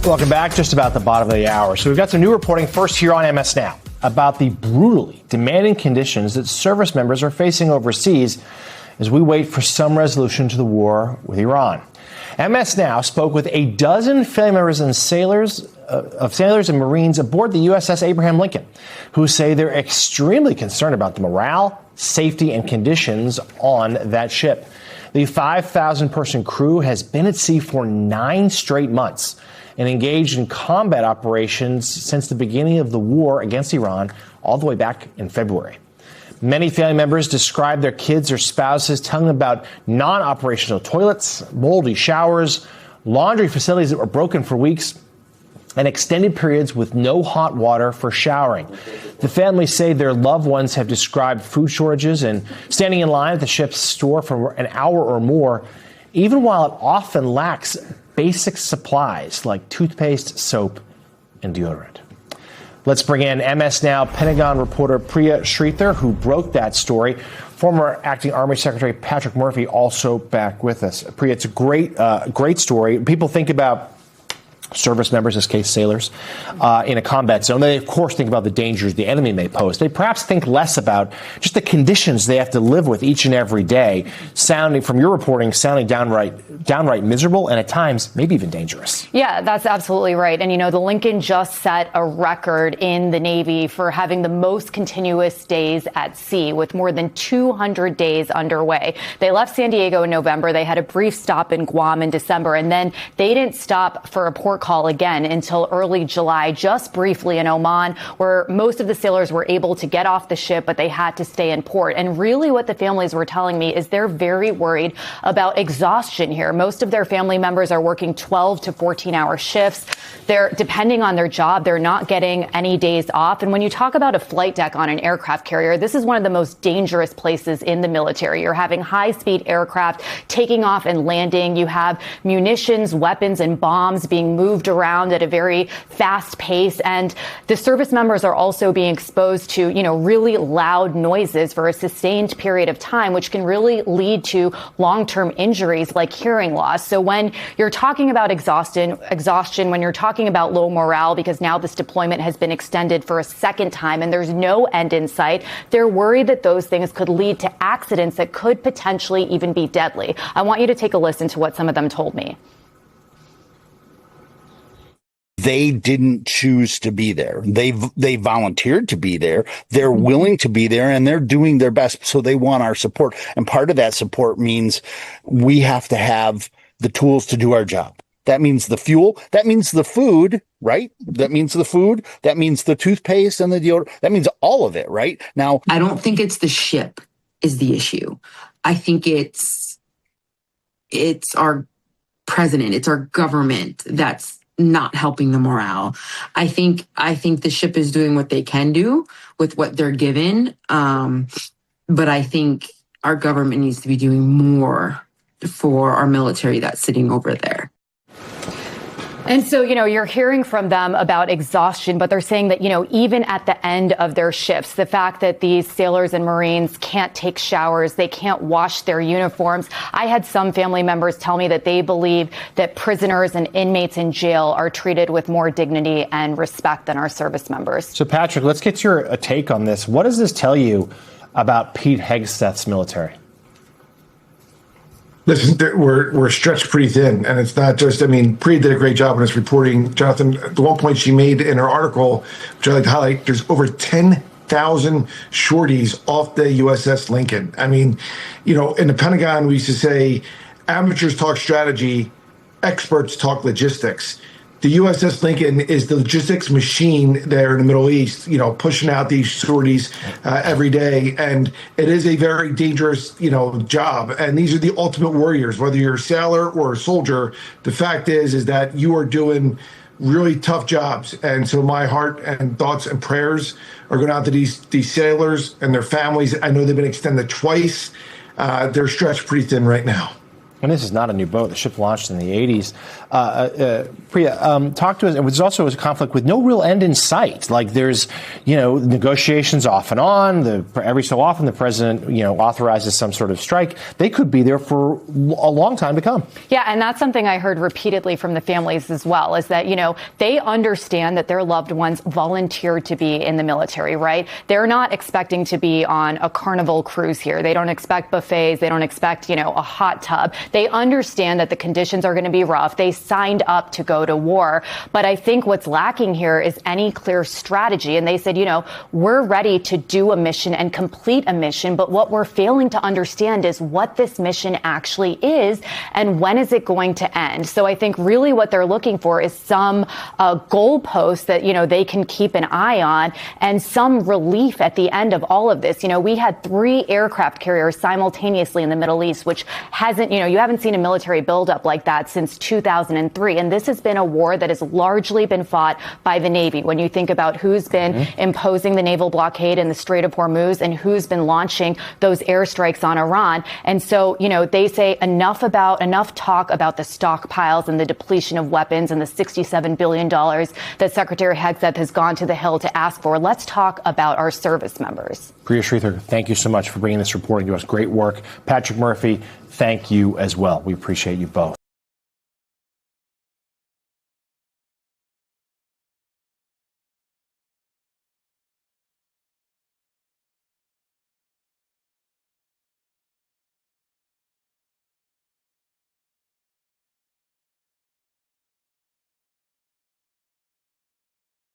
Welcome back. Just about the bottom of the hour. So we've got some new reporting first here on MS Now about the brutally demanding conditions that service members are facing overseas as we wait for some resolution to the war with Iran. MS Now spoke with a dozen family members and sailors and Marines aboard the USS Abraham Lincoln, who say they're extremely concerned about the morale, safety, and conditions on that ship. The 5,000-person crew has been at sea for 9 straight months and engaged in combat operations since the beginning of the war against Iran all the way back in February. Many family members describe their kids or spouses telling them about non-operational toilets, moldy showers, laundry facilities that were broken for weeks, and extended periods with no hot water for showering. The families say their loved ones have described food shortages and standing in line at the ship's store for an hour or more, even while it often lacks basic supplies like toothpaste, soap, and deodorant. Let's bring in MS Now Pentagon reporter Priya Sridhar, who broke that story. Former Acting Army Secretary Patrick Murphy also back with us. Priya, it's a great story. People think about service members, in this case sailors, in a combat zone. They, of course, think about the dangers the enemy may pose. They perhaps think less about just the conditions they have to live with each and every day, sounding, from your reporting, downright miserable and at times maybe even dangerous. Yeah, that's absolutely right. And, you know, the Lincoln just set a record in the Navy for having the most continuous days at sea, with more than 200 days underway. They left San Diego in November. They had a brief stop in Guam in December, and then they didn't stop for a port call again until early July, just briefly in Oman, where most of the sailors were able to get off the ship, but they had to stay in port. And really what the families were telling me is they're very worried about exhaustion here. Most of their family members are working 12 to 14-hour shifts. They're depending on their job. They're not getting any days off. And when you talk about a flight deck on an aircraft carrier, this is one of the most dangerous places in the military. You're having high-speed aircraft taking off and landing. You have munitions, weapons, and bombs being moved around at a very fast pace. And the service members are also being exposed to, you know, really loud noises for a sustained period of time, which can really lead to long-term injuries like hearing loss. So when you're talking about exhaustion, when you're talking about low morale, because now this deployment has been extended for a second time and there's no end in sight, they're worried that those things could lead to accidents that could potentially even be deadly. I want you to take a listen to what some of them told me. They didn't choose to be there. They volunteered to be there. They're willing to be there, and they're doing their best. So they want our support. And part of that support means we have to have the tools to do our job. That means the fuel. That means the food, right? That means the food. That means the toothpaste and the deodorant. That means all of it, right? Now, I don't think it's the ship is the issue. I think it's our president, it's our government that's not helping the morale. I think the ship is doing what they can do with what they're given. But I think our government needs to be doing more for our military that's sitting over there. And so, you know, you're hearing from them about exhaustion, but they're saying that, you know, even at the end of their shifts, the fact that these sailors and Marines can't take showers, they can't wash their uniforms. I had some family members tell me that they believe that prisoners and inmates in jail are treated with more dignity and respect than our service members. So, Patrick, let's get your take on this. What does this tell you about Pete Hegseth's military? Listen, we're stretched pretty thin, and it's not just, I mean, Priya did a great job in his reporting. Jonathan, the one point she made in her article, which I like to highlight, there's over 10,000 shorties off the USS Lincoln. I mean, you know, in the Pentagon, we used to say, amateurs talk strategy, experts talk logistics. The USS Lincoln is the logistics machine there in the Middle East, you know, pushing out these sorties every day. And it is a very dangerous, you know, job. And these are the ultimate warriors, whether you're a sailor or a soldier. The fact is that you are doing really tough jobs. And so my heart and thoughts and prayers are going out to these sailors and their families. I know they've been extended twice. They're stretched pretty thin right now. And this is not a new boat. The ship launched in the 80s. Priya, talk to us. It was also a conflict with no real end in sight. Like there's, negotiations off and on. Every so often the president, authorizes some sort of strike. They could be there for a long time to come. Yeah, and that's something I heard repeatedly from the families as well, is that, they understand that their loved ones volunteered to be in the military, right? They're not expecting to be on a Carnival cruise here. They don't expect buffets. They don't expect, a hot tub. They understand that the conditions are going to be rough. They signed up to go to war. But I think what's lacking here is any clear strategy. And they said, we're ready to do a mission and complete a mission. But what we're failing to understand is what this mission actually is and when is it going to end. So I think really what they're looking for is some goalposts that, they can keep an eye on and some relief at the end of all of this. We had 3 aircraft carriers simultaneously in the Middle East, which hasn't, you haven't seen a military buildup like that since 2003. And this has been a war that has largely been fought by the Navy. When you think about who's been imposing the naval blockade in the Strait of Hormuz and who's been launching those airstrikes on Iran. And so, they say enough talk about the stockpiles and the depletion of weapons and the $67 billion that Secretary Hegseth has gone to the Hill to ask for. Let's talk about our service members. Priya Sridhar, thank you so much for bringing this reporting to us. Great work. Patrick Murphy, thank you as well. We appreciate you both.